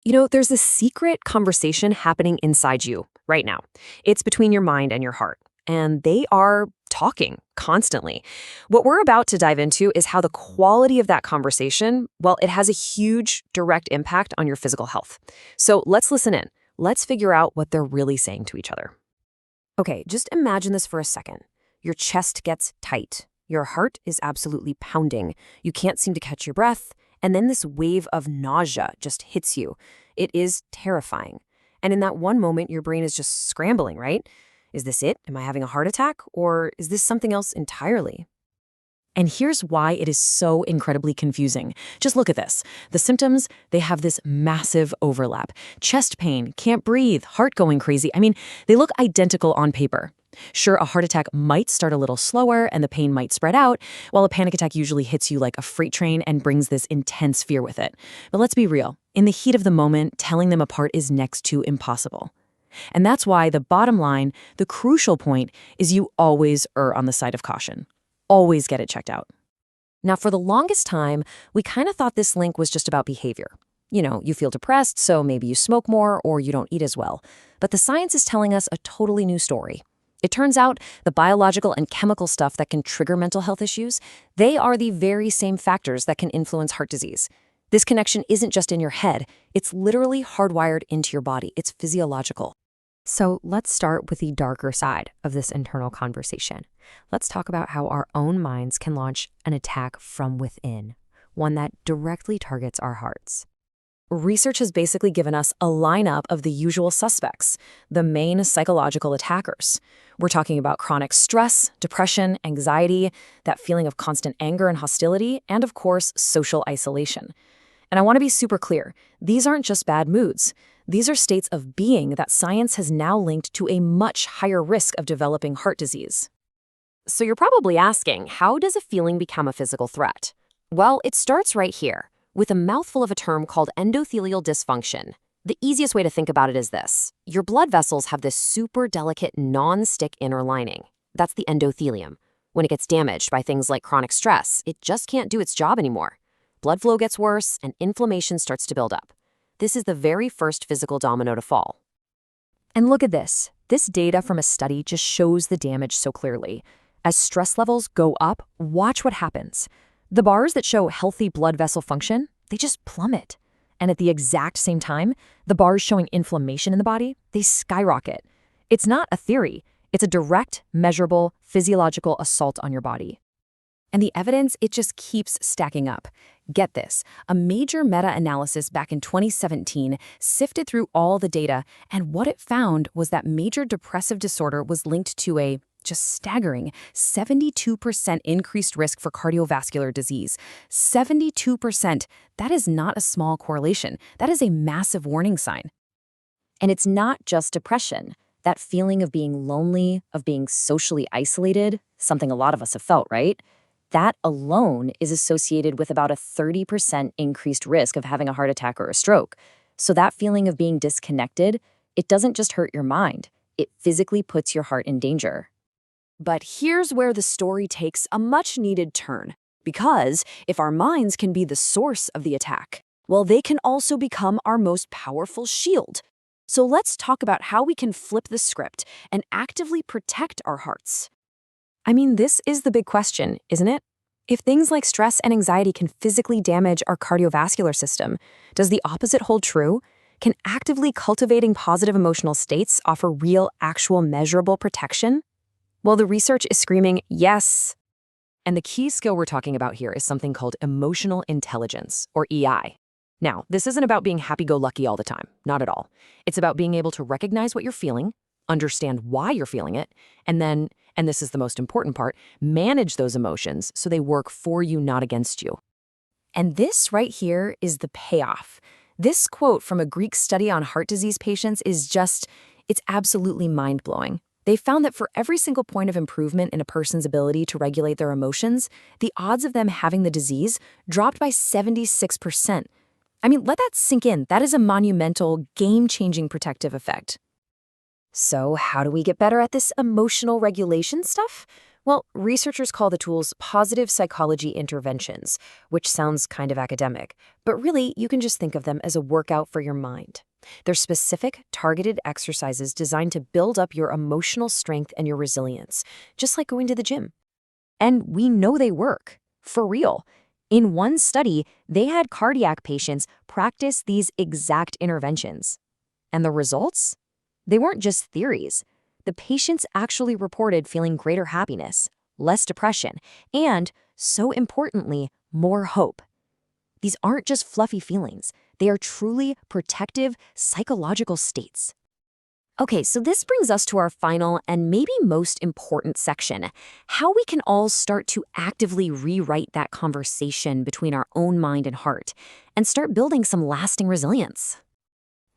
There's a secret conversation happening inside you right now. It's between your mind and your heart, and they are talking constantly. What we're about to dive into is how the quality of that conversation, well, it has a huge direct impact on your physical health. So let's listen in. Let's figure out what they're really saying to each other. Okay, just imagine this for a second. Your chest gets tight. Your heart is absolutely pounding. You can't seem to catch your breath. And then this wave of nausea just hits you. It is terrifying. And in that one moment, your brain is just scrambling, right? Is this it? Am I having a heart attack? Or is this something else entirely? And here's why it is so incredibly confusing. Just look at this. The symptoms, they have this massive overlap. Chest pain, can't breathe, heart going crazy. They look identical on paper. Sure, a heart attack might start a little slower and the pain might spread out, while a panic attack usually hits you like a freight train and brings this intense fear with it. But let's be real. In the heat of the moment, telling them apart is next to impossible. And that's why the bottom line, the crucial point, is you always err on the side of caution. Always get it checked out. Now, for the longest time, we kind of thought this link was just about behavior. You feel depressed, so maybe you smoke more or you don't eat as well. But the science is telling us a totally new story. It turns out the biological and chemical stuff that can trigger mental health issues, they are the very same factors that can influence heart disease. This connection isn't just in your head, it's literally hardwired into your body. It's physiological. So let's start with the darker side of this internal conversation. Let's talk about how our own minds can launch an attack from within, one that directly targets our hearts. Research has basically given us a lineup of the usual suspects, the main psychological attackers. We're talking about chronic stress, depression, anxiety, that feeling of constant anger and hostility, and of course, social isolation. And I want to be super clear, these aren't just bad moods. These are states of being that science has now linked to a much higher risk of developing heart disease. So you're probably asking, how does a feeling become a physical threat? Well, it starts right here, with a mouthful of a term called endothelial dysfunction. The easiest way to think about it is this. Your blood vessels have this super delicate non-stick inner lining. That's the endothelium. When it gets damaged by things like chronic stress, it just can't do its job anymore. Blood flow gets worse and inflammation starts to build up. This is the very first physical domino to fall. And look at this. This data from a study just shows the damage so clearly. As stress levels go up, watch what happens. The bars that show healthy blood vessel function, they just plummet. And at the exact same time, the bars showing inflammation in the body, they skyrocket. It's not a theory. It's a direct, measurable, physiological assault on your body. And the evidence, it just keeps stacking up. Get this, a major meta-analysis back in 2017 sifted through all the data, and what it found was that major depressive disorder was linked to a just staggering 72% increased risk for cardiovascular disease. 72%. That is not a small correlation. That is a massive warning sign. And it's not just depression. That feeling of being lonely, of being socially isolated, something a lot of us have felt, right? That alone is associated with about a 30% increased risk of having a heart attack or a stroke. So that feeling of being disconnected, it doesn't just hurt your mind. It physically puts your heart in danger. But here's where the story takes a much-needed turn. Because if our minds can be the source of the attack, well, they can also become our most powerful shield. So let's talk about how we can flip the script and actively protect our hearts. This is the big question, isn't it? If things like stress and anxiety can physically damage our cardiovascular system, does the opposite hold true? Can actively cultivating positive emotional states offer real, actual, measurable protection? Well, the research is screaming, yes. And the key skill we're talking about here is something called emotional intelligence, or EI. Now, this isn't about being happy-go-lucky all the time, not at all. It's about being able to recognize what you're feeling, understand why you're feeling it, and then, and this is the most important part, manage those emotions so they work for you, not against you. And this right here is the payoff. This quote from a Greek study on heart disease patients is just, it's absolutely mind-blowing. They found that for every single point of improvement in a person's ability to regulate their emotions, the odds of them having the disease dropped by 76%. Let that sink in. That is a monumental, game-changing protective effect. So how do we get better at this emotional regulation stuff? Well, researchers call the tools positive psychology interventions, which sounds kind of academic, but really you can just think of them as a workout for your mind. They're specific, targeted exercises designed to build up your emotional strength and your resilience, just like going to the gym. And we know they work, for real. In one study, they had cardiac patients practice these exact interventions. And the results? They weren't just theories. The patients actually reported feeling greater happiness, less depression, and, so importantly, more hope. These aren't just fluffy feelings. They are truly protective psychological states. Okay, so this brings us to our final and maybe most important section, how we can all start to actively rewrite that conversation between our own mind and heart and start building some lasting resilience.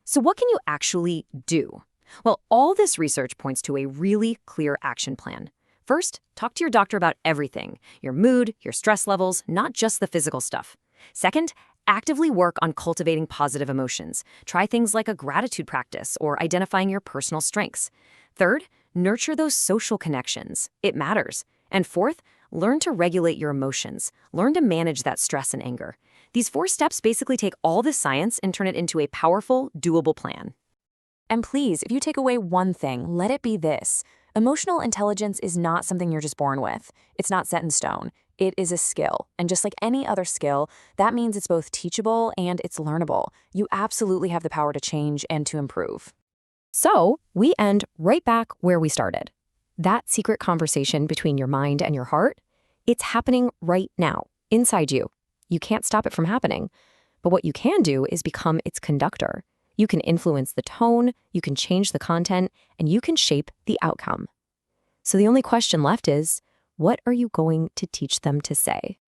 So what can you actually do? Well, all this research points to a really clear action plan. First, talk to your doctor about everything, your mood, your stress levels, not just the physical stuff. Second, actively work on cultivating positive emotions. Try things like a gratitude practice or identifying your personal strengths. Third, nurture those social connections. It matters. And fourth, learn to regulate your emotions. Learn to manage that stress and anger. These 4 steps basically take all this science and turn it into a powerful, doable plan. And please, if you take away one thing, let it be this. Emotional intelligence is not something you're just born with. It's not set in stone. It is a skill. And just like any other skill, that means it's both teachable and it's learnable. You absolutely have the power to change and to improve. So we end right back where we started. That secret conversation between your mind and your heart, it's happening right now, inside you. You can't stop it from happening. But what you can do is become its conductor. You can influence the tone, you can change the content, and you can shape the outcome. So the only question left is, what are you going to teach them to say?